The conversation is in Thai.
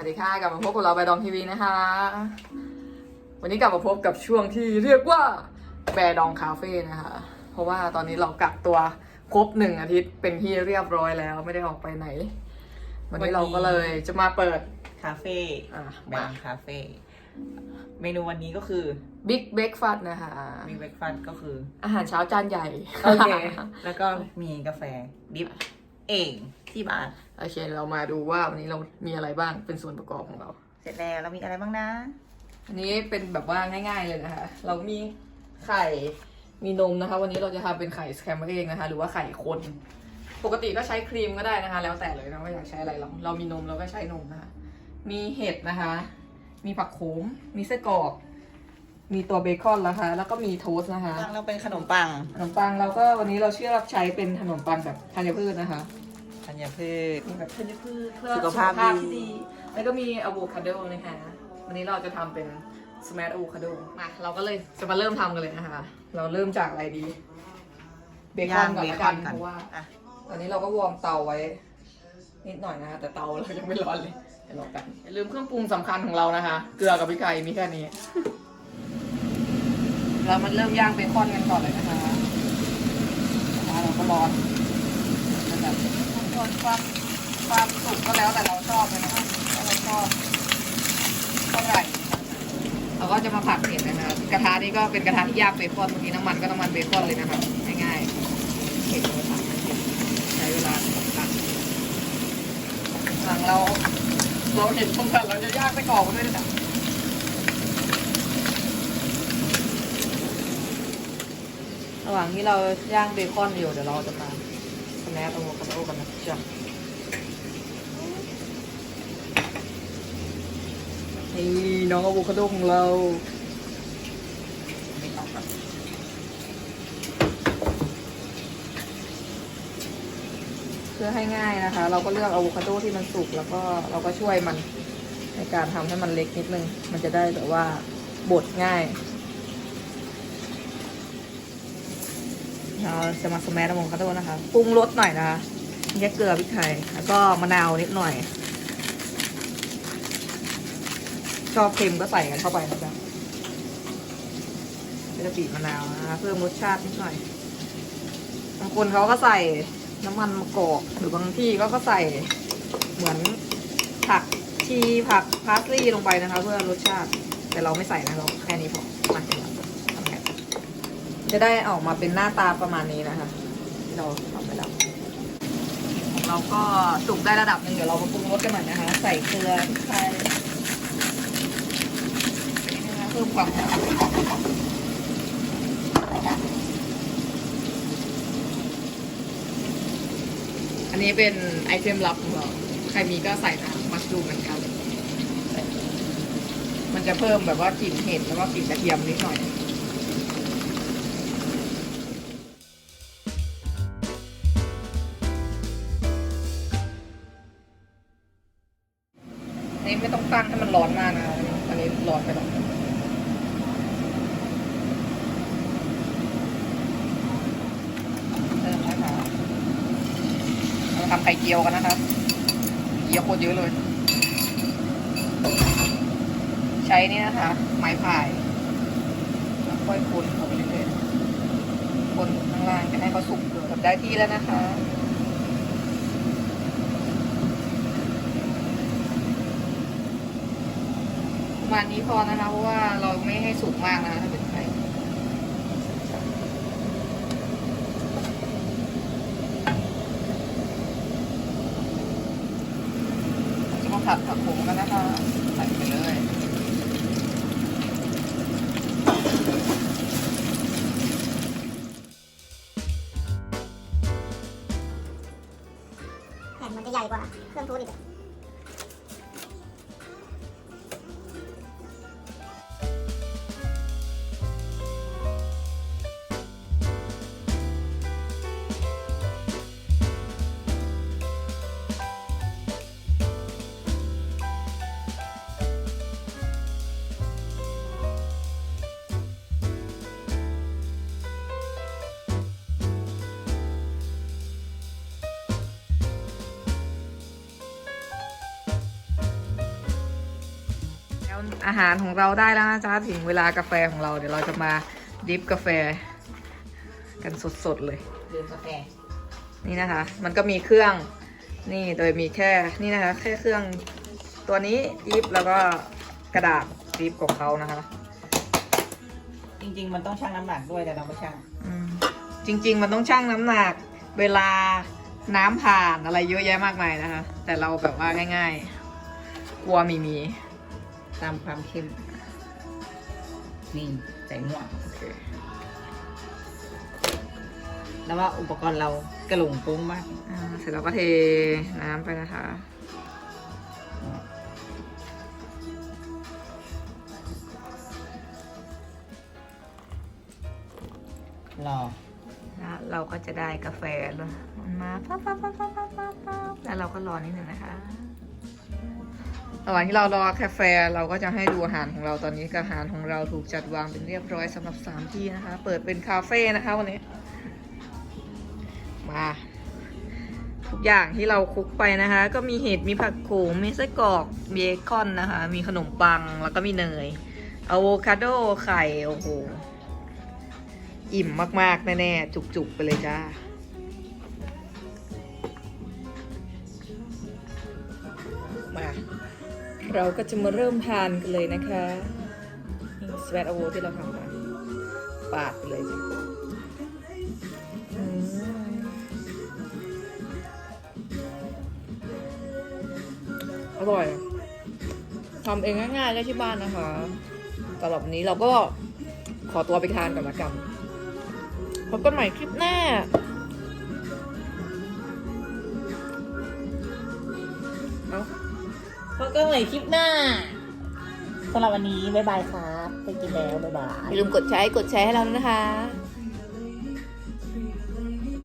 สดีค่ะกลับมาพบกับเราแบร์ดองทีวีนะคะ วันนี้กลับมาพบกับช่วงที่เรียกว่าแบร์ดองคาเฟ่นะคะ เพราะว่าตอนนี้เรากักตัวครบ1 อาทิตย์เป็นที่เรียบร้อยแล้วไม่ได้ออกไปไหน วันนี้เราก็เลยจะมาเปิด คาเฟ่แบงคาเฟ่เมนูวันนี้ก็คือ บิ๊กเบรกฟาสต์นะคะ มีเบรกฟาสต์ก็คือ อาหารเช้าจานใหญ่ โอเค แล้วก็มีกาแฟดิฟเองที่บ้าน โอเคเรามาดูว่าวันนี้เรามีอะไรบ้างเป็นส่วนประกอบของเรา เสร็จแล้วเรามีอะไรบ้างนะ อันนี้เป็นแบบว่าง่ายๆเลยนะคะ เรามีไข่ มีนมนะคะ วันนี้เราจะทำเป็นไข่สแคมเบอร์เองนะคะ หรือว่าไข่คน ปกติก็ใช้ครีมก็ได้นะคะ แล้วแต่เลยนะว่าอยากใช้อะไรเรามีนมเราก็ใช้นมนะคะ มีเห็ดนะคะ มีผักโขม มีไส้กรอก มีตัวเบคอนนะคะ แล้วก็มีโทสต์นะคะ เราเป็นขนมปัง ขนมปังเราก็วันนี้เราเชื่อใช้เป็นขนมปังแบบธัญพืชนะคะ ธัญพืช มีแบบธัญพืชเพื่อ สุ สุ ข ข ภา ภา พ พ ดี ที่ดี แล้วก็มีอะโวคาโดนะคะ วันนี้เราจะทำเป็นสแมชอะโวคาโดมาเราก็เลยจะมาเริ่มทำกันเลยนะคะ เราเริ่มจากอะไรดี เบคอนก่อนละกันเพราะว่า อ่ะ ตอนนี้เราก็วอร์มเตาไว้นิดหน่อยนะคะแต่เตาเรายังไม่ร้อนเลยเดี๋ยวรอกันอย่าลืมเครื่องปรุงสำคัญของเรานะคะ เกลือกับพริกไทยมีแค่นี้ เรามันเริ่มย่างเบคอนกันก่อนเลยนะคะเราก็ร้อนแบบความสุกก็แล้วแต่เราชอบเลยนะคะถ้าเราชอบเท่าไหร่เราก็จะมาผัดเห็ดนะคะกระทะนี้ก็เป็นกระทะที่ย่างเบคอนเมื่อกี้น้ำมันก็น้ำมันเบคอนเลยนะคะง่ายๆเห็ดเราผัดใช้เวลาผัดหลังเราเห็นตรงกันเราจะย่างไส้กรอกกันด้วยนะระหว่างที่เราย่างเบคอนอยู่เดี๋ยวเราจะมาสแนปอะโวคาโดกันนะจ๊ะนี่น้องอะโวคาโดของเราไม่ต้องครับเพื่อให้ง่ายนะคะ เราก็เลือกอะโวคาโดที่มันสุกแล้วก็เราก็ช่วยมันในการทำให้มันเล็กนิดนึงมันจะได้แบบว่าบดง่ายเราจะมาสแมชอะโวคาโดนะคะปรุงรสหน่อยนะคะแค่เกลือพริกไทยแล้วก็มะนาวนิดหน่อยชอบเค็มก็ใส่กันเข้าไปนะจ๊ะจะบีบมะนาวนะคะเพิ่มรสชาตินิดหน่อยบางคนเขาก็ใส่น้ำมันมะกอกหรือบางที่ก็ใส่เหมือนผักชีผักพาสลีย์ลงไปนะคะเพื่อรสชาติแต่เราไม่ใส่นะเราแค่นี้พอมาเสร็จแล้วทำไงจะได้ออกมาเป็นหน้าตาประมาณนี้นะคะที่เราทำไปแล้วของเราก็สุกได้ระดับหนึ่งเดี๋ยวเรามาปรุงรสกันหน่อยนะคะใส่เกลือพริกไทยเพิ่มความหอมอันนี้เป็นไอเทมลับของเราใครมีก็ใส่นะมัสรูมเหมือนกันมันจะเพิ่มแบบว่ากลิ่นเห็ดแล้วก็กลิ่นกระเทียมนิดหน่อยอันนี้ไม่ต้องตั้งให้มันร้อนมากนะอันนี้ร้อนไปหน่อยเราทำไข่เจียวกันนะครับเจียวโคตรเยอะเลยใช้นี่นะคะไม้พายแล้วค่อยคนเข้าไปเรื่อยๆคนข้างล่างจะให้เขาสุกเกือบได้ที่แล้วนะคะประมาณนี้พอนะคะเพราะว่าเราไม่ให้สุกมากนะถ้าเป็นไข่จะมาผัดผักโขมกันนะคะใส่ไปเลยแผ่นมันจะใหญ่กว่าเครื่องทูดอีก อาหารของเราได้แล้วนะจ๊ะถึงเวลากาแฟของเราเดี๋ยวเราจะมาดริปกาแฟกันสดๆเลย ดื่มกาแฟ นี่นะคะ มันก็มีเครื่องนี่โดยมีแค่นี่นะคะแค่เครื่องตัวนี้ดริปแล้วก็กระดาษดริปของเขานะคะ จริงๆมันต้องชั่งน้ำหนักด้วยแต่เราไม่ชั่ง จริงๆมันต้องชั่งน้ำหนักเวลาน้ำผ่านอะไรเยอะแยะมากมายนะคะ แต่เราแบบว่าง่ายๆกลัวมี ตามความเข้มนี่ใส่หม้อ โอเค แล้วว่าอุปกรณ์เรากระหลงโป้งมาก เสร็จแล้วก็เทน้ำไปนะคะ รอ แล้วเราก็จะได้กาแฟแล้วมันมาปั๊บแล้วเราก็รอนิดหนึ่งนะคะระหว่างที่เรารอกาแฟเราก็จะให้ดูอาหารของเราตอนนี้อาหารของเราถูกจัดวางเป็นเรียบร้อยสำหรับ3ที่นะคะ เปิดเป็นคาเฟ่นะคะวันนี้มาทุกอย่างที่เราคลุกไปนะคะ ก็มีเห็ดมีผักโขมมีไส้กรอกเบคอนนะคะ มีขนมปังแล้วก็มีเนยอะโวคาโดไข่โอ้โหอิ่มมากๆแน่ๆจุกๆไปเลยจ้ามาเราก็จะมาเริ่มทานกันเลยนะคะนี่สแวตอะโวที่เราทำมาปาดไปเลยจ้ะอร่อยทำเองง่ายๆได้ที่บ้านนะคะสำหรับวันนี้เราก็ขอตัวไปทานก่อนละกันพบกันใหม่คลิปหน้าเอา พบกันใหม่คลิปหน้าสำหรับวันนี้บ๊ายบายครับไปกินแล้วบ๊ายบาย อย่าลืมกดแชร์ให้เราด้วยนะคะ